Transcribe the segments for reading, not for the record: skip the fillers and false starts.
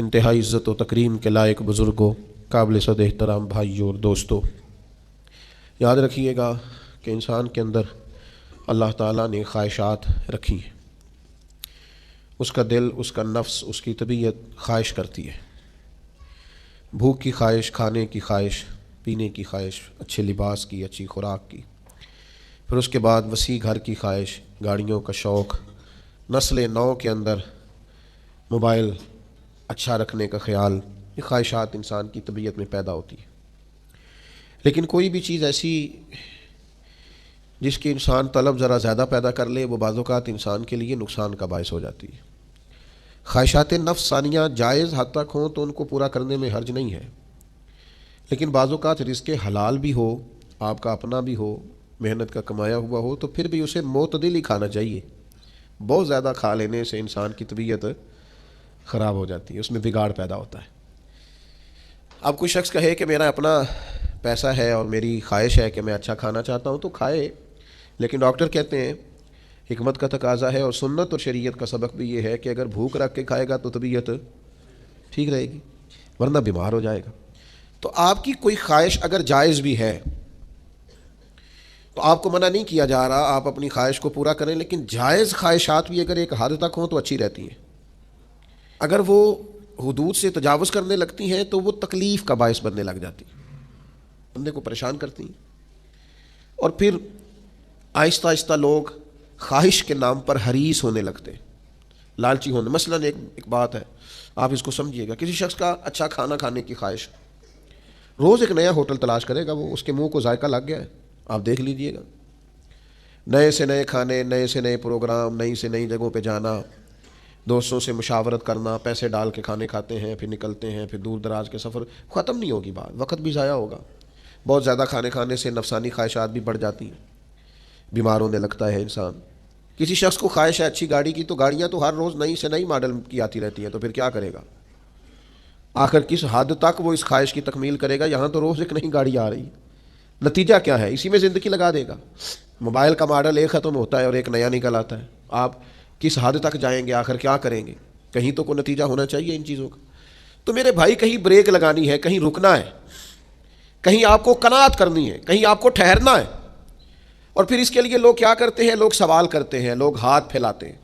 انتہائی عزت و تکریم کے لائق بزرگوں، قابل صد احترام بھائیوں اور دوستوں، یاد رکھیے گا کہ انسان کے اندر اللہ تعالیٰ نے خواہشات رکھی ہیں۔ اس کا دل، اس کا نفس، اس کی طبیعت خواہش کرتی ہے۔ بھوک کی خواہش، کھانے کی خواہش، پینے کی خواہش، اچھے لباس کی، اچھی خوراک کی، پھر اس کے بعد وسیع گھر کی خواہش، گاڑیوں کا شوق، نسل نو کے اندر موبائل اچھا رکھنے کا خیال، یہ خواہشات انسان کی طبیعت میں پیدا ہوتی ہے۔ لیکن کوئی بھی چیز ایسی جس کی انسان طلب ذرا زیادہ پیدا کر لے، وہ بعض اوقات انسان کے لیے نقصان کا باعث ہو جاتی ہے۔ خواہشات نفس ثانیہ جائز حد تک ہوں تو ان کو پورا کرنے میں حرج نہیں ہے، لیکن بعض اوقات رزق حلال بھی ہو، آپ کا اپنا بھی ہو، محنت کا کمایا ہوا ہو، تو پھر بھی اسے معتدل ہی کھانا چاہیے۔ بہت زیادہ کھا لینے سے انسان کی طبیعت خراب ہو جاتی ہے، اس میں بگاڑ پیدا ہوتا ہے۔ اب کوئی شخص کہے کہ میرا اپنا پیسہ ہے اور میری خواہش ہے کہ میں اچھا کھانا چاہتا ہوں، تو کھائے، لیکن ڈاکٹر کہتے ہیں حکمت کا تقاضا ہے اور سنت اور شریعت کا سبق بھی یہ ہے کہ اگر بھوک رکھ کے کھائے گا تو طبیعت ٹھیک رہے گی، ورنہ بیمار ہو جائے گا۔ تو آپ کی کوئی خواہش اگر جائز بھی ہے تو آپ کو منع نہیں کیا جا رہا، آپ اپنی خواہش کو پورا کریں، لیکن جائز خواہشات بھی اگر ایک حد تک ہوں تو اچھی رہتی ہیں۔ اگر وہ حدود سے تجاوز کرنے لگتی ہیں تو وہ تکلیف کا باعث بننے لگ جاتی ہیں، بندے کو پریشان کرتی ہیں، اور پھر آہستہ آہستہ لوگ خواہش کے نام پر حریص ہونے لگتے ہیں، لالچی ہونے۔ مثلا ایک بات ہے، آپ اس کو سمجھیے گا، کسی شخص کا اچھا کھانا کھانے کی خواہش، روز ایک نیا ہوٹل تلاش کرے گا، وہ اس کے منہ کو ذائقہ لگ گیا ہے، آپ دیکھ لیجئے گا، نئے سے نئے کھانے، نئے سے نئے پروگرام، نئی سے نئی جگہوں پہ جانا، دوستوں سے مشاورت کرنا، پیسے ڈال کے کھانے کھاتے ہیں، پھر نکلتے ہیں، پھر دور دراز کے سفر، ختم نہیں ہوگی بات، وقت بھی ضائع ہوگا۔ بہت زیادہ کھانے کھانے سے نفسانی خواہشات بھی بڑھ جاتی ہیں، بیمار ہونے لگتا ہے انسان۔ کسی شخص کو خواہش ہے اچھی گاڑی کی، تو گاڑیاں تو ہر روز نئی سے نئی ماڈل کی آتی رہتی ہیں، تو پھر کیا کرے گا؟ آخر کس حد تک وہ اس خواہش کی تکمیل کرے گا؟ یہاں تو روز ایک نئی گاڑی آ رہی ہے، نتیجہ کیا ہے؟ اسی میں زندگی لگا دے گا۔ موبائل کا ماڈل ایک ختم ہوتا ہے اور ایک نیا نکل آتا ہے، آپ کس حد تک جائیں گے؟ آخر کیا کریں گے؟ کہیں تو کوئی نتیجہ ہونا چاہیے ان چیزوں کا۔ تو میرے بھائی، کہیں بریک لگانی ہے، کہیں رکنا ہے، کہیں آپ کو قناعت کرنی ہے، کہیں آپ کو ٹھہرنا ہے، اور پھر اس کے لیے لوگ کیا کرتے ہیں؟ لوگ سوال کرتے ہیں، لوگ ہاتھ پھیلاتے ہیں۔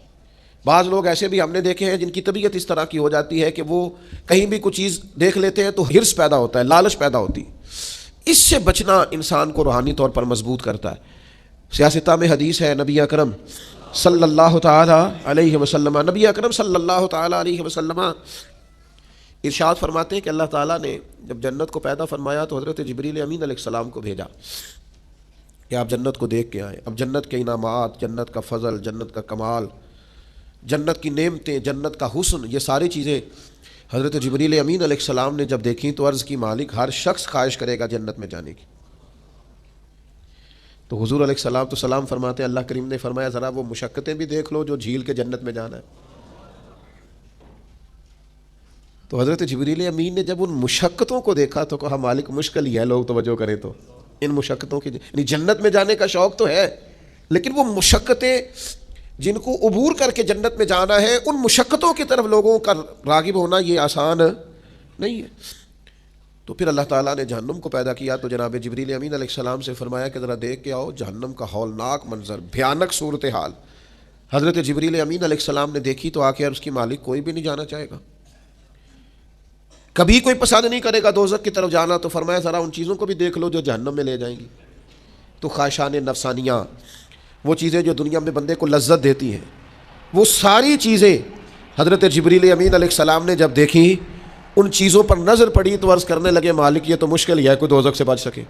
بعض لوگ ایسے بھی ہم نے دیکھے ہیں جن کی طبیعت اس طرح کی ہو جاتی ہے کہ وہ کہیں بھی کوئی چیز دیکھ لیتے ہیں تو ہرس پیدا ہوتا ہے، لالچ پیدا ہوتی ہے۔ اس سے بچنا انسان کو روحانی طور پر مضبوط کرتا ہے۔ سیاستہ میں حدیث ہے، نبی اکرم صلی اللہ تعالی علیہ وسلم، نبی اکرم صلی اللہ تعالی علیہ وسلم ارشاد فرماتے ہیں کہ اللہ تعالیٰ نے جب جنت کو پیدا فرمایا تو حضرت جبریل امین علیہ السلام کو بھیجا کہ آپ جنت کو دیکھ کے آئیں۔ اب جنت کے انعامات، جنت کا فضل، جنت کا کمال، جنت کی نعمتیں، جنت کا حسن، یہ ساری چیزیں حضرت جبریل امین علیہ السلام نے جب دیکھیں تو عرض کی، مالک، ہر شخص خواہش کرے گا جنت میں جانے کی۔ تو حضور علیہ السلام تو سلام فرماتے ہیں، اللہ کریم نے فرمایا ذرا وہ مشقتیں بھی دیکھ لو جو جھیل کے جنت میں جانا ہے۔ تو حضرت جبریل امین نے جب ان مشقتوں کو دیکھا تو کہا، مالک مشکل ہی ہے، لوگ توجہ کریں تو ان مشقتوں کی، یعنی جنت میں جانے کا شوق تو ہے، لیکن وہ مشقتیں جن کو عبور کر کے جنت میں جانا ہے، ان مشقتوں کی طرف لوگوں کا راغب ہونا یہ آسان نہیں ہے۔ تو پھر اللہ تعالیٰ نے جہنم کو پیدا کیا تو جناب جبریل امین علیہ السلام سے فرمایا کہ ذرا دیکھ کے آؤ جہنم کا ہولناک منظر، بھیانک صورتحال۔ حضرت جبریل امین علیہ السلام نے دیکھی تو آ کے عرض کی، مالک کوئی بھی نہیں جانا چاہے گا، کبھی کوئی پسند نہیں کرے گا دوزخ کی طرف جانا۔ تو فرمایا ذرا ان چیزوں کو بھی دیکھ لو جو جہنم میں لے جائیں گی۔ تو خواہشان نفسانیہ، وہ چیزیں جو دنیا میں بندے کو لذت دیتی ہیں، وہ ساری چیزیں حضرت جبریل امین علیہ السلام نے جب دیکھی، ان چیزوں پر نظر پڑی تو عرض کرنے لگے، مالک یہ تو مشکل ہی ہے کوئی دوزخ سے بچ سکے،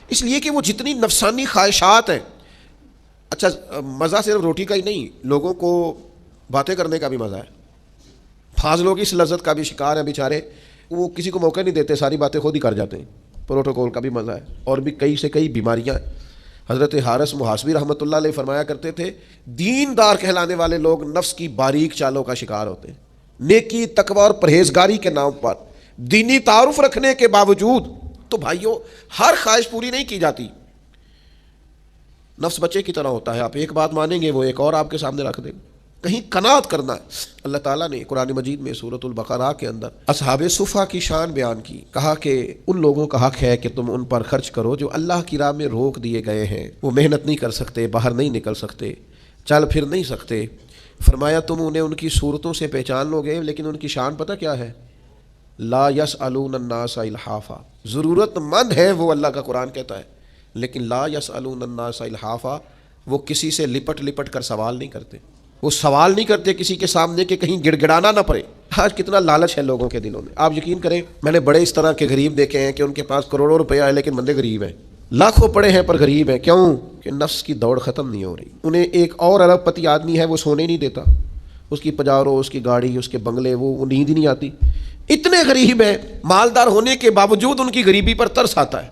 اس لیے کہ وہ جتنی نفسانی خواہشات ہیں۔ اچھا، مزہ صرف روٹی کا ہی نہیں، لوگوں کو باتیں کرنے کا بھی مزہ ہے۔ بعض لوگ اس لذت کا بھی شکار ہیں بیچارے، وہ کسی کو موقع نہیں دیتے، ساری باتیں خود ہی کر جاتے ہیں۔ پروٹوکول کا بھی مزہ ہے، اور بھی کئی سے کئی بیماریاں ہیں۔ حضرت حارث محاسبی رحمۃ اللہ علیہ فرمایا کرتے تھے، دیندار کہلانے والے لوگ نفس کی باریک چالوں کا شکار ہوتے ہیں۔ نیکی، تقوی اور پرہیزگاری کے نام پر دینی تعارف رکھنے کے باوجود تو بھائیوں ہر خواہش پوری نہیں کی جاتی۔ نفس بچے کی طرح ہوتا ہے، آپ ایک بات مانیں گے وہ ایک اور آپ کے سامنے رکھ دیں گے۔ کہیں قناعت کرنا ہے۔ اللہ تعالیٰ نے قرآن مجید میں سورۃ البقرہ کے اندر اصحاب صفا کی شان بیان کی، کہا کہ ان لوگوں کا حق ہے کہ تم ان پر خرچ کرو جو اللہ کی راہ میں روک دیے گئے ہیں، وہ محنت نہیں کر سکتے، باہر نہیں نکل سکتے، چل پھر نہیں سکتے۔ فرمایا تم انہیں ان کی صورتوں سے پہچان لو گے، لیکن ان کی شان پتہ کیا ہے؟ لا یسألون الناس الحافا، ضرورت مند ہے وہ، اللہ کا قرآن کہتا ہے، لیکن لا یسألون الناس الحافا، وہ کسی سے لپٹ لپٹ کر سوال نہیں کرتے، وہ سوال نہیں کرتے کسی کے سامنے کہ کہیں گڑ گڑانا نہ پڑے۔ آج کتنا لالچ ہے لوگوں کے دلوں میں، آپ یقین کریں میں نے بڑے اس طرح کے غریب دیکھے ہیں کہ ان کے پاس کروڑوں روپیہ ہے لیکن بندے غریب ہیں، لاکھوں پڑے ہیں پر غریب ہیں۔ کیوں؟ کہ نفس کی دوڑ ختم نہیں ہو رہی۔ انہیں ایک اور ارب پتی آدمی ہے، وہ سونے نہیں دیتا، اس کی پجارو، اس کی گاڑی، اس کے بنگلے، وہ نیند ہی نہیں آتی، اتنے غریب ہیں، مالدار ہونے کے باوجود ان کی غریبی پر ترس آتا ہے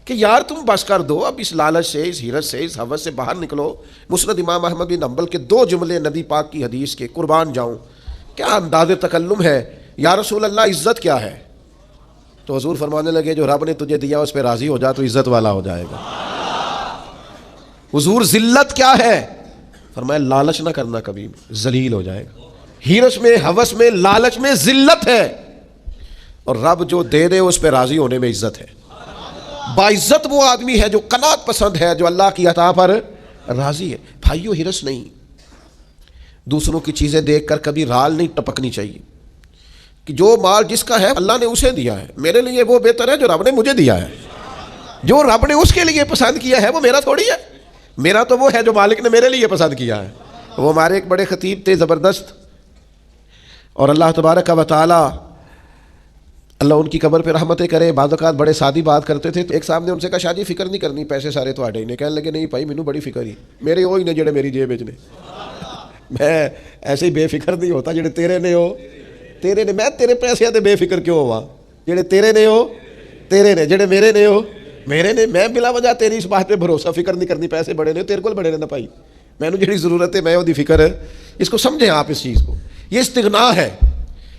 کہ یار تم بس کر دو، اب اس لالچ سے، اس حیرت سے، اس ہوس سے باہر نکلو۔ مسند امام احمد بن حنبل کے 2 جملے نبی پاک کی حدیث کے، قربان جاؤں کیا انداز تکلم ہے، یا رسول اللہ عزت کیا ہے؟ تو حضور فرمانے لگے جو رب نے تجھے دیا اس پہ راضی ہو جا تو عزت والا ہو جائے گا۔ حضور ذلت کیا ہے؟ فرمایا لالچ نہ کرنا، کبھی ذلیل ہو جائے گا۔ حیرت میں، ہوس میں، لالچ میں ذلت ہے، اور رب جو دے دے اس پہ راضی ہونے میں عزت ہے۔ باعزت وہ آدمی ہے جو قناعت پسند ہے، جو اللہ کی عطا پر راضی ہے۔ بھائیو ہرس نہیں، دوسروں کی چیزیں دیکھ کر کبھی رال نہیں ٹپکنی چاہیے کہ جو مال جس کا ہے اللہ نے اسے دیا ہے، میرے لیے وہ بہتر ہے جو رب نے مجھے دیا ہے، جو رب نے اس کے لیے پسند کیا ہے وہ میرا تھوڑی ہے، میرا تو وہ ہے جو مالک نے میرے لیے پسند کیا ہے۔ وہ ہمارے ایک بڑے خطیب تھے زبردست، اور اللہ تبارک و تعالی اللہ ان کی قبر پہ رحمتیں کرے، بعض اوقات بڑے سادی بات کرتے تھے۔ تو ایک صاحب نے ان سے کہا شاہ جی فکر نہیں کرنی، پیسے سارے تو آڈے ہی نے۔ کہنے لگے نہیں بھائی مینوں بڑی فکر ہی، میرے وہی نے جڑے میری جیب وچ نے، میں ایسے ہی بے فکر نہیں ہوتا جڑے تیرے نے ہو، تیرے نے، میں تیرے پیسے تے بے فکر کیوں ہوا، جڑے تیرے نے ہو تیرے نے، جڑے میرے نے ہو میرے نے، میں بلا وجہ تیری اس بات پہ بھروسہ، فکر نہیں کرنی، پیسے بڑے نے تیرے کول بڑے نے نہ پائی، مینوں جڑی ضرورت ہے میں وہ دی فکر ہے۔ اس کو سمجھیں آپ، اس چیز کو، یہ استغنا ہے۔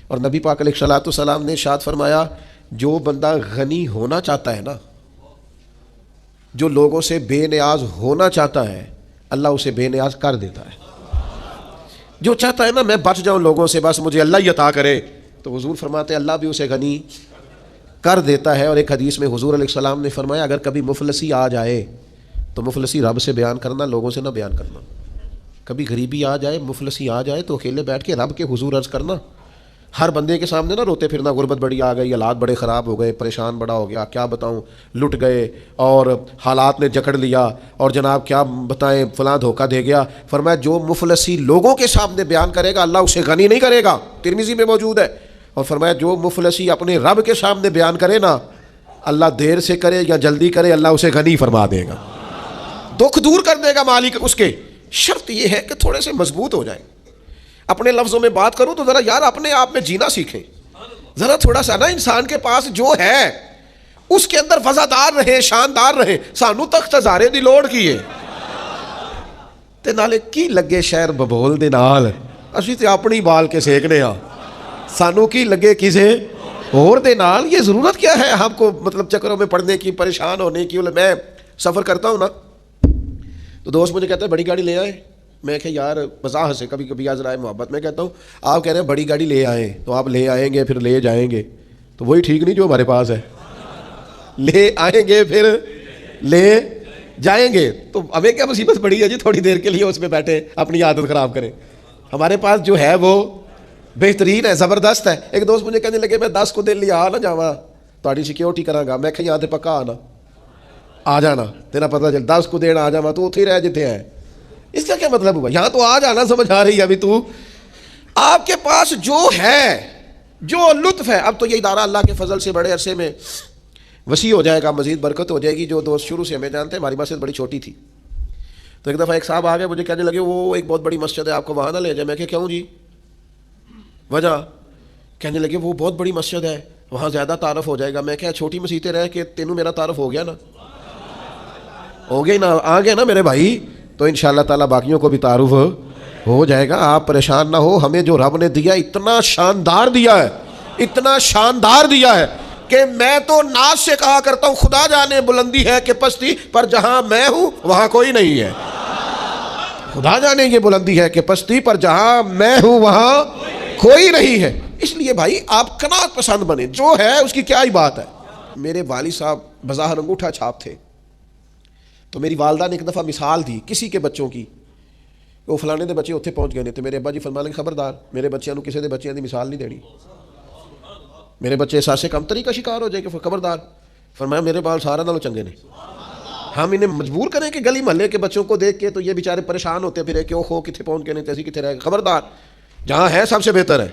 اور نبی پاک علیہ الصلوۃ والسلام نے ارشاد فرمایا جو بندہ غنی ہونا چاہتا ہے نا، جو لوگوں سے بے نیاز ہونا چاہتا ہے، اللہ اسے بے نیاز کر دیتا ہے۔ جو چاہتا ہے نا میں بچ جاؤں لوگوں سے، بس مجھے اللہ ہی عطا کرے، تو حضور فرماتے ہیں اللہ بھی اسے غنی کر دیتا ہے۔ اور ایک حدیث میں حضور علیہ السلام نے فرمایا اگر کبھی مفلسی آ جائے تو مفلسی رب سے بیان کرنا، لوگوں سے نہ بیان کرنا۔ کبھی غریبی آ جائے، مفلسی آ جائے تو اکیلے بیٹھ کے رب کے حضور عرض کرنا، ہر بندے کے سامنے نہ روتے پھرنا، غربت بڑی آ گئی، حالات بڑے خراب ہو گئے، پریشان بڑا ہو گیا، کیا بتاؤں، لٹ گئے اور حالات نے جکڑ لیا، اور جناب کیا بتائیں فلاں دھوکہ دے گیا۔ فرمایا جو مفلسی لوگوں کے سامنے بیان کرے گا اللہ اسے غنی نہیں کرے گا، ترمذی میں موجود ہے۔ اور فرمایا جو مفلسی اپنے رب کے سامنے بیان کرے نا، اللہ دیر سے کرے یا جلدی کرے اللہ اسے غنی فرما دے گا، دکھ دور کر دے گا مالک اس کے۔ شرط یہ ہے کہ تھوڑے سے مضبوط ہو جائیں۔ اپنے لفظوں میں بات کروں تو ذرا یار اپنے آپ میں جینا سیکھیں، ذرا تھوڑا سا نا انسان کے پاس جو ہے اس کے اندر وفادار رہے، شاندار رہے۔ سانو تخت ہزارے دی لوڑ کی ہے تے نالے کی لگے شہر ببول دے نال، اسی تے اپنی بال کے سیکنے ہاں، سانو کی لگے کسے اور دے نال۔ یہ ضرورت کیا ہے ہم کو مطلب چکروں میں پڑنے کی، پریشان ہونے کی۔ میں سفر کرتا ہوں نا تو دوست مجھے کہتا ہے بڑی گاڑی لے آئے، میں کہ یار مزاح سے کبھی کبھی ذرائع محبت میں کہتا ہوں آپ کہہ رہے ہیں بڑی گاڑی لے آئیں، تو آپ لے آئیں گے پھر لے جائیں گے، تو وہی ٹھیک نہیں جو ہمارے پاس ہے، لے آئیں گے پھر لے جائیں گے، تو ہمیں کیا مصیبت پڑی ہے جی تھوڑی دیر کے لیے اس میں بیٹھے اپنی عادت خراب کریں۔ ہمارے پاس جو ہے وہ بہترین ہے، زبردست ہے۔ ایک دوست مجھے کہنے لگے میں 10 کو دن لیا نہ جاواں تہاڈی سیکیورٹی کراں گا، میں کہ یہاں تے پکا آنا آ جانا، تیرا پتہ چل 10 کو دین آ جاواں تو اتھے رہ جتے ہیں۔ اس کا کیا مطلب ہوا؟ یہاں تو آ جانا سمجھ آ رہی ہے ابھی تو آپ کے پاس جو ہے، جو لطف ہے۔ اب تو یہ ادارہ اللہ کے فضل سے بڑے عرصے میں وسیع ہو جائے گا، مزید برکت ہو جائے گی۔ جو دوست شروع سے ہمیں جانتے ہیں، ہماری مسجد بڑی چھوٹی تھی، تو ایک دفعہ ایک صاحب آ گئے مجھے کہنے لگے وہ ایک بہت بڑی مسجد ہے آپ کو وہاں نہ لے جائیں۔ میں کہ کیوں جی وجہ؟ کہنے لگے وہ بہت بڑی مسجد ہے وہاں زیادہ تعارف ہو جائے گا۔ میں کہ چھوٹی مسجدیں رہ کے تینوں میرا تعارف ہو گیا نا، ہو گئی نا، آ گیا نا میرے بھائی، تو انشاءاللہ تعالیٰ باقیوں کو بھی تعارف ہو جائے گا۔ آپ پریشان نہ ہو، ہمیں جو رب نے دیا اتنا شاندار دیا ہے، اتنا شاندار دیا ہے کہ میں تو ناز سے کہا کرتا ہوں خدا جانے بلندی ہے کہ پستی، پر جہاں میں ہوں وہاں کوئی نہیں ہے۔ خدا جانے یہ بلندی ہے کہ پستی پر جہاں میں ہوں وہاں کوئی نہیں ہے. اس لیے بھائی آپ قناعت پسند بنے، جو ہے اس کی کیا ہی بات ہے. میرے والد صاحب بظاہر انگوٹھا چھاپ تھے، تو میری والدہ نے ایک دفعہ مثال دی کسی کے بچوں کی، وہ فلانے دے بچے اتنے پہنچ گئے نے، تو میرے ابا جی فرمانے خبردار میرے بچیاں کسی دے بچیاں دی مثال نہیں دینی، میرے بچے احساس کمتری کا شکار ہو جائے کہ خبردار. فرمایا میرے بال سارا نالوں چنگے نے. ہم انہیں مجبور کریں کہ گلی محلے کے بچوں کو دیکھ کے تو یہ بیچارے پریشان ہوتے پھرے کہ اوہو کتنے پہنچ گئے نے، تیسی کتنے رہ گئے. خبردار، جہاں ہے سب سے بہتر ہے.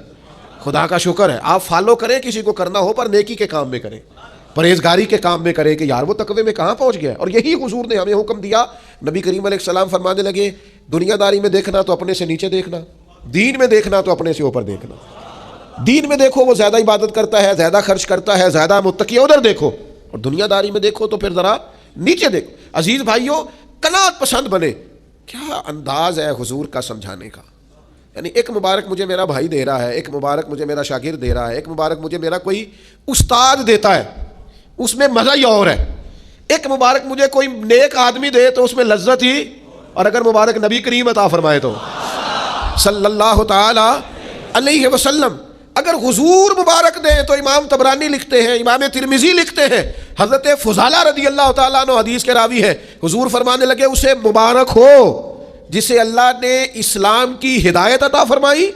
خدا کا شکر ہے آپ فالو کریں، کسی کو کرنا ہو پر نیکی کے کام میں کریں، پرہیزگاری کے کام میں کریں کہ یار وہ تقوی میں کہاں پہنچ گیا. اور یہی حضور نے ہمیں حکم دیا. نبی کریم علیہ السلام فرمانے لگے دنیا داری میں دیکھنا تو اپنے سے نیچے دیکھنا، دین میں دیکھنا تو اپنے سے اوپر دیکھنا. دین میں دیکھو وہ زیادہ عبادت کرتا ہے، زیادہ خرچ کرتا ہے، زیادہ متقی، ادھر دیکھو. اور دنیا داری میں دیکھو تو پھر ذرا نیچے دیکھو. عزیز بھائیوں، قناعت پسند بنے. کیا انداز ہے حضور کا سمجھانے کا. یعنی ایک مبارک مجھے میرا بھائی دے رہا ہے، ایک مبارک مجھے میرا شاگرد دے رہا ہے، ایک مبارک مجھے میرا کوئی استاد دیتا ہے، اس میں مزہ ہی اور ہے. ایک مبارک مجھے کوئی نیک آدمی دے تو اس میں لذت ہی، اور اگر مبارک نبی کریم عطا فرمائے تو صلی اللہ تعالی علیہ وسلم. اگر حضور مبارک دیں تو امام طبرانی لکھتے ہیں، امام ترمذی لکھتے ہیں، حضرت فضالہ رضی اللہ تعالیٰ عنہ حدیث کے راوی ہے، حضور فرمانے لگے اسے مبارک ہو جسے اللہ نے اسلام کی ہدایت عطا فرمائی،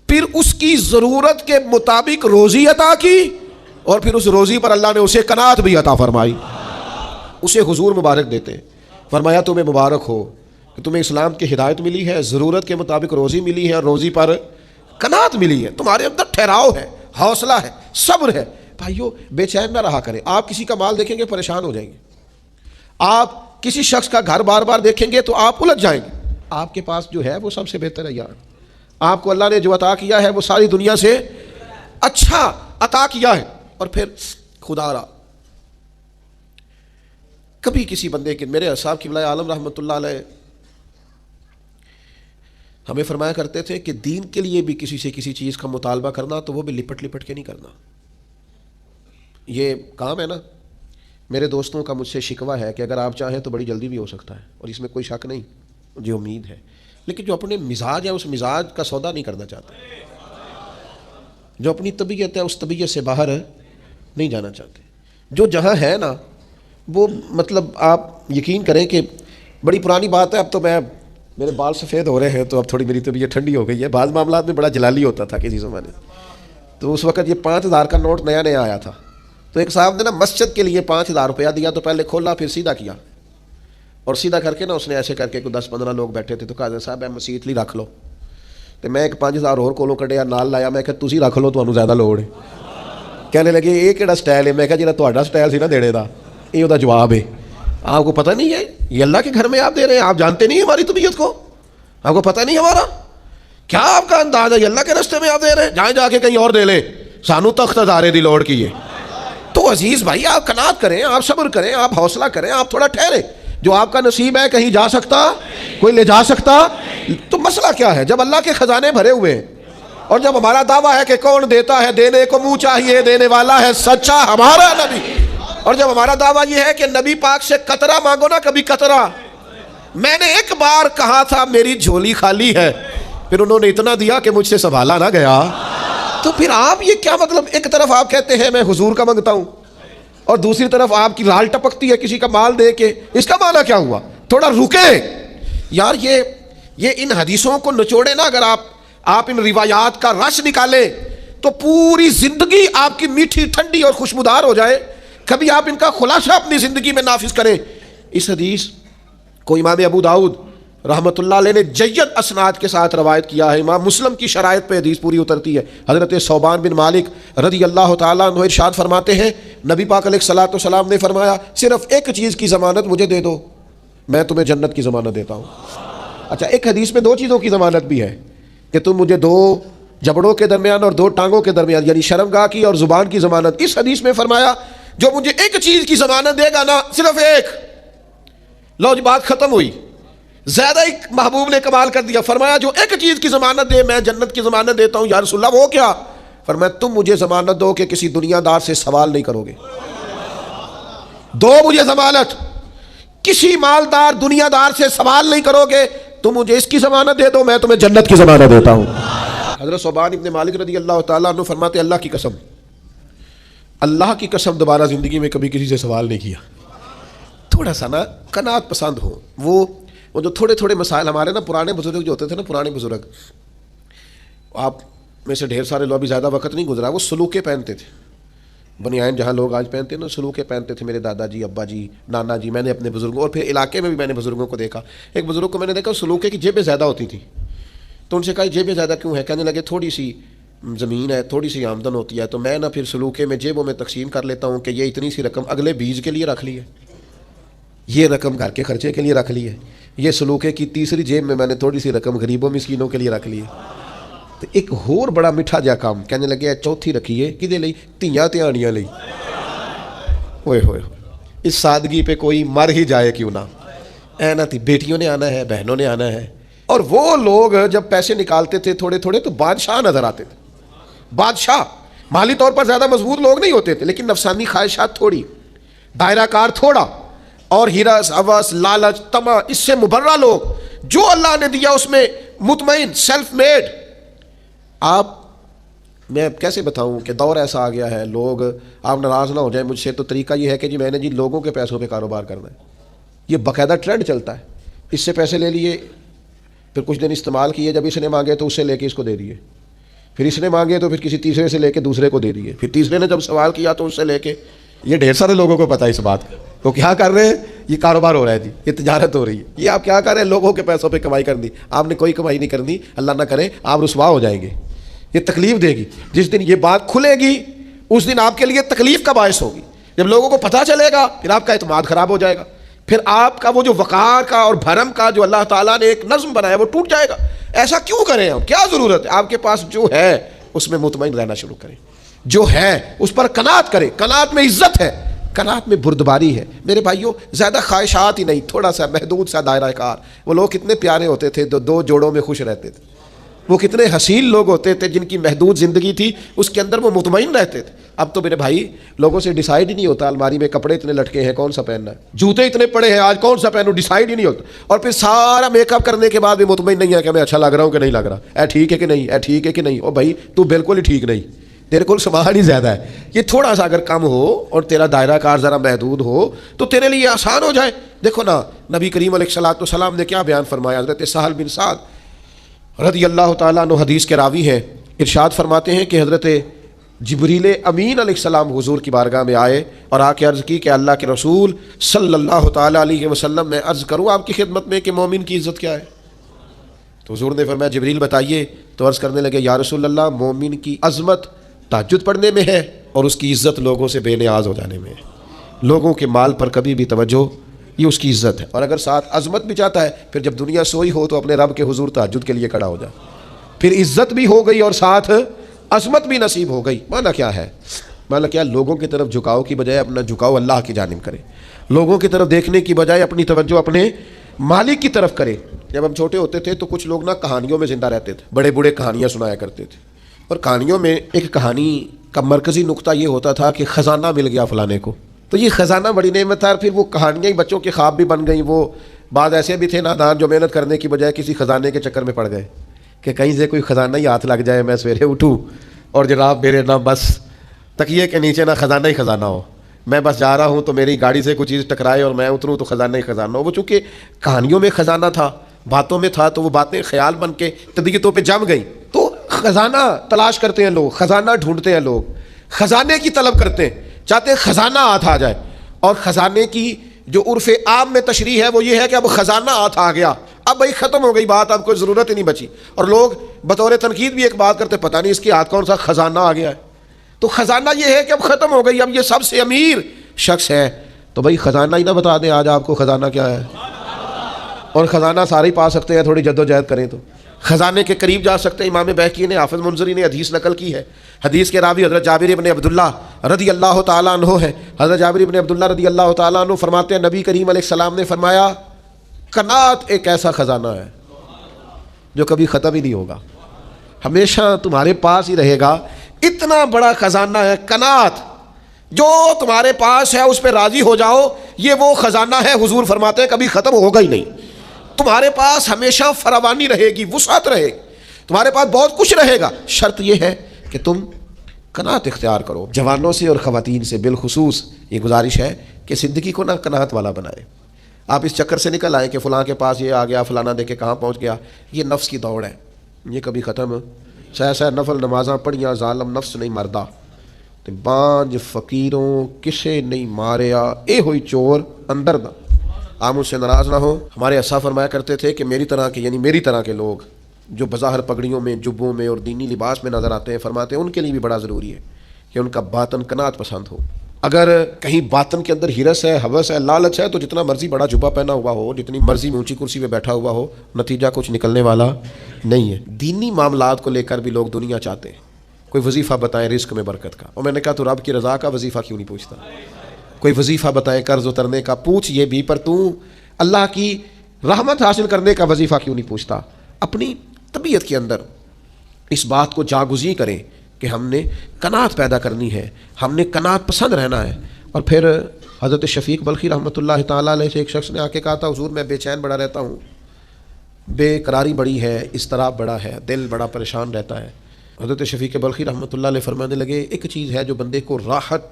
پھر اس کی ضرورت کے مطابق روزی عطا کی، اور پھر اس روزی پر اللہ نے اسے قناعت بھی عطا فرمائی. اسے حضور مبارک دیتے. فرمایا تمہیں مبارک ہو کہ تمہیں اسلام کی ہدایت ملی ہے، ضرورت کے مطابق روزی ملی ہے، اور روزی پر قناعت ملی ہے، تمہارے اندر ٹھہراؤ ہے، حوصلہ ہے، صبر ہے. بھائیو بے چین نہ رہا کریں. آپ کسی کا مال دیکھیں گے پریشان ہو جائیں گے، آپ کسی شخص کا گھر بار بار دیکھیں گے تو آپ الجھ جائیں گے. آپ کے پاس جو ہے وہ سب سے بہتر ہے یار. آپ کو اللہ نے جو عطا کیا ہے وہ ساری دنیا سے اچھا عطا کیا ہے. اور پھر خدا را کبھی کسی بندے کے، میرے صاحب قبلہ عالم رحمۃ اللہ علیہ ہمیں فرمایا کرتے تھے کہ دین کے لیے بھی کسی سے کسی چیز کا مطالبہ کرنا تو وہ بھی لپٹ لپٹ کے نہیں کرنا. یہ کام ہے نا، میرے دوستوں کا مجھ سے شکوہ ہے کہ اگر آپ چاہیں تو بڑی جلدی بھی ہو سکتا ہے، اور اس میں کوئی شک نہیں، مجھے امید ہے. لیکن جو اپنے مزاج ہے اس مزاج کا سودا نہیں کرنا چاہتے، جو اپنی طبیعت ہے اس طبیعت سے باہر نہیں جانا چاہتے. جو جہاں ہے نا وہ مطلب آپ یقین کریں کہ بڑی پرانی بات ہے. اب تو میرے بال سفید ہو رہے ہیں تو اب تھوڑی میری طبیعت ٹھنڈی ہو گئی ہے. بعض معاملات میں بڑا جلالی ہوتا تھا کسی زمانے، تو اس وقت یہ 5,000 کا نوٹ نیا نیا آیا تھا. تو ایک صاحب نے نا مسجد کے لیے 5,000 روپیہ دیا، تو پہلے کھولا پھر سیدھا کیا، اور سیدھا کر کے نا اس نے ایسے کر کے کوئی 10-15 لوگ بیٹھے تھے تو کہا صاحب مسیت لی رکھ لو. تو میں ایک 5,000 اور کولوں کڈیا نال لایا، میں کہ تسی رکھ لو تمہیں زیادہ لوڑ ہے. کہنے لگے یہ کہڑا سٹائل ہے؟ میں کہا جہاں تہاڈا سٹائل سی نا دینے دا، یہ وہ جواب ہے. آپ کو پتہ نہیں ہے یہ اللہ کے گھر میں آپ دے رہے ہیں، آپ جانتے نہیں ہماری طبیعت کو، آپ کو پتہ نہیں ہمارا کیا آپ کا انداز ہے. یہ اللہ کے راستے میں آپ دے رہے ہیں، جائیں جا کے کہیں اور دے لیں، سانو تخت ہزارے دی لوڑ کی ہے. تو عزیز بھائی آپ قناعت کریں، آپ صبر کریں، آپ حوصلہ کریں، آپ تھوڑا ٹھہریں. جو آپ کا نصیب ہے کہیں جا سکتا، کوئی لے جا سکتا. تو مسئلہ کیا ہے جب اللہ کے خزانے بھرے ہوئے ہیں، اور جب ہمارا دعویٰ ہے کہ کون دیتا ہے، دینے کو منہ چاہیے، دینے والا ہے سچا ہمارا نبی. اور جب ہمارا دعویٰ یہ ہے کہ نبی پاک سے قطرہ مانگو نا کبھی قطرہ. میں نے ایک بار کہا تھا میری جھولی خالی ہے، پھر انہوں نے اتنا دیا کہ مجھ سے سنبھالا نہ گیا. تو پھر آپ یہ کیا مطلب، ایک طرف آپ کہتے ہیں میں حضور کا مانگتا ہوں، اور دوسری طرف آپ کی رال ٹپکتی ہے کسی کا مال دے کے. اس کا معنی کیا ہوا؟ تھوڑا رکے یار. یہ ان حدیثوں کو نچوڑے نا، اگر آپ ان روایات کا رس نکالیں تو پوری زندگی آپ کی میٹھی ٹھنڈی اور خوشبودار ہو جائے. کبھی آپ ان کا خلاصہ اپنی زندگی میں نافذ کریں. اس حدیث کو امام ابو داؤد رحمۃ اللہ علیہ نے جید اسناد کے ساتھ روایت کیا ہے. امام مسلم کی شرائط پہ حدیث پوری اترتی ہے. حضرت ثوبان بن مالک رضی اللہ تعالیٰ عنہ ارشاد فرماتے ہیں نبی پاک علیہ الصلوۃ والسلام نے فرمایا صرف ایک چیز کی ضمانت مجھے دے دو، میں تمہیں جنت کی ضمانت دیتا ہوں. اچھا ایک حدیث میں 2 چیزوں کی ضمانت بھی ہے کہ تم مجھے 2 جبڑوں کے درمیان اور 2 ٹانگوں کے درمیان، یعنی شرمگاہ کی اور زبان کی ضمانت. اس حدیث میں فرمایا جو مجھے ایک چیز کی ضمانت دے گا نا، صرف ایک، لو جی بات ختم ہوئی. زیادہ ہی محبوب نے کمال کر دیا. فرمایا جو ایک چیز کی ضمانت دے میں جنت کی ضمانت دیتا ہوں. یا رسول اللہ وہ کیا؟ فرمایا تم مجھے ضمانت دو کہ کسی دنیا دار سے سوال نہیں کرو گے. دو مجھے ضمانت، کسی مالدار دنیا دار سے سوال نہیں کرو گے. تم مجھے اس کی ضمانت دے دو، میں تمہیں جنت کی ضمانت دیتا ہوں۔ حضرت صوبان ابن مالک رضی اللہ تعالیٰ عنہ فرماتے اللہ کی قسم، اللہ کی قسم دوبارہ زندگی میں کبھی کسی سے سوال نہیں کیا۔ تھوڑا سا نا قناعت پسند ہو، وہ جو تھوڑے تھوڑے مسائل ہمارے نا پرانے بزرگ جو ہوتے تھے نا، پرانے بزرگ، آپ میں سے ڈھیر سارے لوگ، ابھی زیادہ وقت نہیں گزرا، وہ سلوکے پہنتے تھے، بنیان جہاں لوگ آج پہنتے ہیں نا، سلوکے پہنتے تھے۔ میرے دادا جی، ابا جی، نانا جی، میں نے اپنے بزرگوں اور پھر علاقے میں بھی میں نے بزرگوں کو دیکھا۔ ایک بزرگ کو میں نے دیکھا سلوکے کی جیبیں زیادہ ہوتی تھیں، تو ان سے کہا جیبیں زیادہ کیوں ہے؟ کہنے لگے تھوڑی سی زمین ہے، تھوڑی سی آمدن ہوتی ہے، تو میں نہ پھر سلوکے میں جیبوں میں تقسیم کر لیتا ہوں کہ یہ اتنی سی رقم اگلے بیج کے لیے رکھ لی ہے، یہ رقم گھر کے خرچے کے لیے رکھ لی ہے، یہ سلوکے کی تیسری جیب میں نے تھوڑی سی رقم غریبوں مسکینوں کے لیے رکھ لی ہے۔ تو ایک اور بڑا میٹھا جا کام کہنے لگے چوتھی رکھیے کدے لئی؟ تیاں تیانیاں لئی۔ ہوئے ہوئے اس سادگی پہ کوئی مر ہی جائے کیوں نہ، اے نہ تھی بیٹیوں نے آنا ہے، بہنوں نے آنا ہے۔ اور وہ لوگ جب پیسے نکالتے تھے تھوڑے تھوڑے تو بادشاہ نظر آتے تھے، بادشاہ۔ مالی طور پر زیادہ مضبوط لوگ نہیں ہوتے تھے، لیکن نفسانی خواہشات تھوڑی، دائرہ کار تھوڑا، اور ہرس، ہوس، لالچ، طمع، اس سے مبرہ لوگ، جو اللہ نے دیا اس میں مطمئن، سیلف میڈ۔ آپ میں کیسے بتاؤں کہ دور ایسا آ گیا ہے، لوگ، آپ ناراض نہ ہو جائیں مجھ سے، تو طریقہ یہ ہے کہ جی میں نے جی لوگوں کے پیسوں پہ کاروبار کرنا ہے، یہ باقاعدہ ٹرینڈ چلتا ہے۔ اس سے پیسے لے لیے، پھر کچھ دن استعمال کیے، جب اس نے مانگے تو اس سے لے کے اس کو دے دیے، پھر اس نے مانگے تو پھر کسی تیسرے سے لے کے دوسرے کو دے دیے، پھر تیسرے نے جب سوال کیا تو اس سے لے کے، یہ ڈھیر سارے لوگوں کو پتہ ہے اس بات کا۔ تو کیا کر رہے ہیں؟ یہ کاروبار ہو رہا ہے جی، یہ تجارت ہو رہی ہے۔ یہ آپ کیا کر رہے ہیں؟ لوگوں کے پیسوں پہ کمائی کرنی۔ آپ نے کوئی کمائی نہیں کرنی، اللہ نہ کرے آپ رسوا ہو جائیں گے، یہ تکلیف دے گی۔ جس دن یہ بات کھلے گی اس دن آپ کے لیے تکلیف کا باعث ہوگی۔ جب لوگوں کو پتہ چلے گا پھر آپ کا اعتماد خراب ہو جائے گا، پھر آپ کا وہ جو وقار کا اور بھرم کا جو اللہ تعالیٰ نے ایک نظم بنایا وہ ٹوٹ جائے گا۔ ایسا کیوں کریں ہم؟ کیا ضرورت ہے؟ آپ کے پاس جو ہے اس میں مطمئن رہنا شروع کریں، جو ہے اس پر قناعت کریں۔ قناعت میں عزت ہے، قناعت میں بردباری ہے۔ میرے بھائیوں، زیادہ خواہشات ہی نہیں، تھوڑا سا محدود سا دائرہ کار۔ وہ لوگ کتنے پیارے ہوتے تھے، دو جوڑوں میں خوش رہتے تھے۔ وہ کتنے حسین لوگ ہوتے تھے جن کی محدود زندگی تھی، اس کے اندر وہ مطمئن رہتے تھے۔ اب تو میرے بھائی لوگوں سے ڈیسائیڈ ہی نہیں ہوتا، الماری میں کپڑے اتنے لٹکے ہیں کون سا پہننا ہے، جوتے اتنے پڑے ہیں آج کون سا پہنوں، ڈیسائیڈ ہی نہیں ہوتا۔ اور پھر سارا میک اپ کرنے کے بعد بھی مطمئن نہیں ہے کہ میں اچھا لگ رہا ہوں کہ نہیں لگ رہا، اے ٹھیک ہے کہ نہیں، اے ٹھیک ہے کہ نہیں۔ او بھائی تو بالکل ہی ٹھیک نہیں، تیرے کو سامان ہی زیادہ ہے۔ یہ تھوڑا سا اگر کم ہو اور تیرا دائرہ کار ذرا محدود ہو تو تیرے لیے آسان ہو جائے۔ دیکھو نا نبی کریم علیہ السلام نے کیا بیان فرمایا۔ حضرت سہل بن سعد رضی اللہ تعالیٰ عنہ حدیث کے راوی ہیں، ارشاد فرماتے ہیں کہ حضرت جبریل امین علیہ السلام حضور کی بارگاہ میں آئے اور آ کے عرض کی کہ اللہ کے رسول صلی اللہ تعالیٰ علیہ وسلم میں عرض کروں آپ کی خدمت میں کہ مومن کی عزت کیا ہے؟ تو حضور نے فرمایا جبریل بتائیے۔ تو عرض کرنے لگے یا رسول اللہ مومن کی عظمت تہجد پڑھنے میں ہے اور اس کی عزت لوگوں سے بے نیاز ہو جانے میں ہے۔ لوگوں کے مال پر کبھی بھی توجہ، یہ اس کی عزت ہے۔ اور اگر ساتھ عظمت بھی چاہتا ہے پھر جب دنیا سوئی ہو تو اپنے رب کے حضور تہجد کے لیے کھڑا ہو جائے، پھر عزت بھی ہو گئی اور ساتھ عظمت بھی نصیب ہو گئی۔ مانا کیا ہے؟ مانا کیا؟ لوگوں کی طرف جھکاؤ کی بجائے اپنا جھکاؤ اللہ کی جانب کرے، لوگوں کی طرف دیکھنے کی بجائے اپنی توجہ اپنے مالک کی طرف کرے۔ جب ہم چھوٹے ہوتے تھے تو کچھ لوگ نا کہانیوں میں زندہ رہتے تھے، بڑے بڑے کہانیاں سنایا کرتے تھے، اور کہانیوں میں ایک کہانی کا مرکزی نقطہ یہ ہوتا تھا کہ خزانہ مل گیا فلانے کو، تو یہ خزانہ بڑی نعمت تھا۔ پھر وہ کہانیاں ہی بچوں کے خواب بھی بن گئیں۔ وہ بعض ایسے بھی تھے نادان جو محنت کرنے کی بجائے کسی خزانے کے چکر میں پڑ گئے کہ کہیں سے کوئی خزانہ ہی ہاتھ لگ جائے، میں سویرے اٹھوں اور جناب میرے نہ بس تکیے کے نیچے نہ خزانہ ہی خزانہ ہو، میں بس جا رہا ہوں تو میری گاڑی سے کوئی چیز ٹکرائے اور میں اتروں تو خزانہ ہی خزانہ ہو۔ وہ چونکہ کہانیوں میں خزانہ تھا، باتوں میں تھا، تو وہ باتیں خیال بن کے طبیعتوں پہ جم گئی۔ تو خزانہ تلاش کرتے ہیں لوگ، خزانہ ڈھونڈتے ہیں لوگ، خزانے کی طلب کرتے ہیں، چاہتے ہیں خزانہ ہاتھ آ جائے۔ اور خزانے کی جو عرف عام میں تشریح ہے وہ یہ ہے کہ اب خزانہ ہاتھ آ گیا، اب بھائی ختم ہو گئی بات، اب کوئی ضرورت ہی نہیں بچی۔ اور لوگ بطور تنقید بھی ایک بات کرتے، پتہ نہیں اس کے ہاتھ کون سا خزانہ آ گیا ہے۔ تو خزانہ یہ ہے کہ اب ختم ہو گئی، اب یہ سب سے امیر شخص ہے، تو بھائی خزانہ ہی نہ بتا دیں آج آپ کو خزانہ کیا ہے؟ اور خزانہ سارے ہی پا سکتے ہیں تھوڑی جدوجہد کریں تو، خزانے کے قریب جا سکتے ہیں۔ امام بہقی نے، حافظ منذری نے حدیث نقل کی ہے، حدیث کے راوی حضرت جابر ابن عبداللہ رضی اللہ تعالیٰ عنہ ہے۔ حضرت جابر ابن عبداللہ رضی اللہ تعالیٰ عنہ فرماتے ہیں نبی کریم علیہ السلام نے فرمایا قناعت ایک ایسا خزانہ ہے جو کبھی ختم ہی نہیں ہوگا، ہمیشہ تمہارے پاس ہی رہے گا۔ اتنا بڑا خزانہ ہے قناعت، جو تمہارے پاس ہے اس پہ راضی ہو جاؤ، یہ وہ خزانہ ہے، حضور فرماتے ہیں کبھی ختم ہوگا ہی نہیں۔ تمہارے پاس ہمیشہ فراوانی رہے گی، وسعت رہے گی، تمہارے پاس بہت کچھ رہے گا، شرط یہ ہے کہ تم قناعت اختیار کرو۔ جوانوں سے اور خواتین سے بالخصوص یہ گزارش ہے کہ زندگی کو نہ قناعت والا بنائے۔ آپ اس چکر سے نکل آئیں کہ فلاں کے پاس یہ آ گیا، فلانا دیکھے کہاں پہنچ گیا، یہ نفس کی دوڑ ہے، یہ کبھی ختم سہ نفل نمازاں پڑھیاں ظالم نفس نہیں مردہ، تے بانج فقیروں کسے نہیں ماریا، اے ہوئی چور اندر دا۔ آپ مجھ سے ناراض نہ ہو، ہمارے اسا فرمایا کرتے تھے کہ میری طرح کے، یعنی میری طرح کے لوگ جو بظاہر پگڑیوں میں، جبوں میں اور دینی لباس میں نظر آتے ہیں، فرماتے ہیں ان کے لیے بھی بڑا ضروری ہے کہ ان کا باطن قناعت پسند ہو۔ اگر کہیں باطن کے اندر ہرس ہے، ہوس ہے، لالچ ہے، تو جتنا مرضی بڑا جبہ پہنا ہوا ہو، جتنی مرضی اونچی کرسی پہ بیٹھا ہوا ہو، نتیجہ کچھ نکلنے والا نہیں ہے۔ دینی معاملات کو لے کر بھی لوگ دنیا چاہتے ہیں، کوئی وظیفہ بتائیں رزق میں برکت کا، اور میں نے کہا تو رب کی رضا کا وظیفہ کیوں نہیں پوچھتا؟ کوئی وظیفہ بتائیں قرض اترنے کا، پوچھ یہ بھی، پر تو اللہ کی رحمت حاصل کرنے کا وظیفہ کیوں نہیں پوچھتا؟ اپنی طبیعت کے اندر اس بات کو جاگزیں کریں کہ ہم نے قناعت پیدا کرنی ہے، ہم نے قناعت پسند رہنا ہے۔ اور پھر حضرت شفیق بلخی رحمۃ اللہ تعالیٰ علیہ سے ایک شخص نے آ کے کہا تھا، حضور میں بے چین بڑا رہتا ہوں، بے قراری بڑی ہے، اضطراب بڑا ہے، دل بڑا پریشان رہتا ہے۔ حضرت شفیق بلخی رحمۃ اللہ علیہ فرمانے لگے، ایک چیز ہے جو بندے کو راحت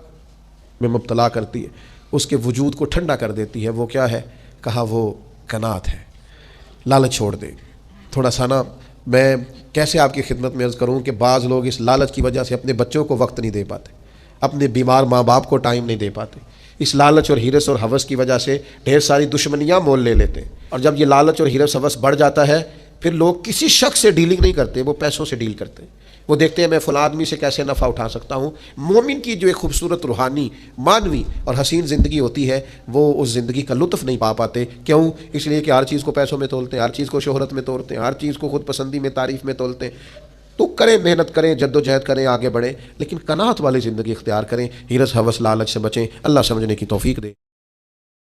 میں مبتلا کرتی ہے، اس کے وجود کو ٹھنڈا کر دیتی ہے، وہ کیا ہے؟ کہا وہ قناعت ہے۔ لالچ چھوڑ دے تھوڑا سا نا۔ میں کیسے آپ کی خدمت میں عرض کروں کہ بعض لوگ اس لالچ کی وجہ سے اپنے بچوں کو وقت نہیں دے پاتے، اپنے بیمار ماں باپ کو ٹائم نہیں دے پاتے، اس لالچ اور ہرس اور ہوس کی وجہ سے ڈھیر ساری دشمنیاں مول لے لیتے ہیں۔ اور جب یہ لالچ اور ہرس ہوس بڑھ جاتا ہے، پھر لوگ کسی شخص سے ڈیلنگ نہیں کرتے، وہ پیسوں سے ڈیل کرتے ہیں، وہ دیکھتے ہیں میں فلاں آدمی سے کیسے نفع اٹھا سکتا ہوں۔ مومن کی جو ایک خوبصورت روحانی، مانوی اور حسین زندگی ہوتی ہے، وہ اس زندگی کا لطف نہیں پا پاتے۔ کیوں؟ اس لیے کہ ہر چیز کو پیسوں میں تولتے ہیں، ہر چیز کو شہرت میں تولتے ہیں، ہر چیز کو خود پسندی میں، تعریف میں تولتے ہیں۔ تو کریں، محنت کریں، جد و جہد کریں، آگے بڑھیں، لیکن قناعت والی زندگی اختیار کریں، ہرس ہوس لالچ سے بچیں۔ اللہ سمجھنے کی توفیق دے۔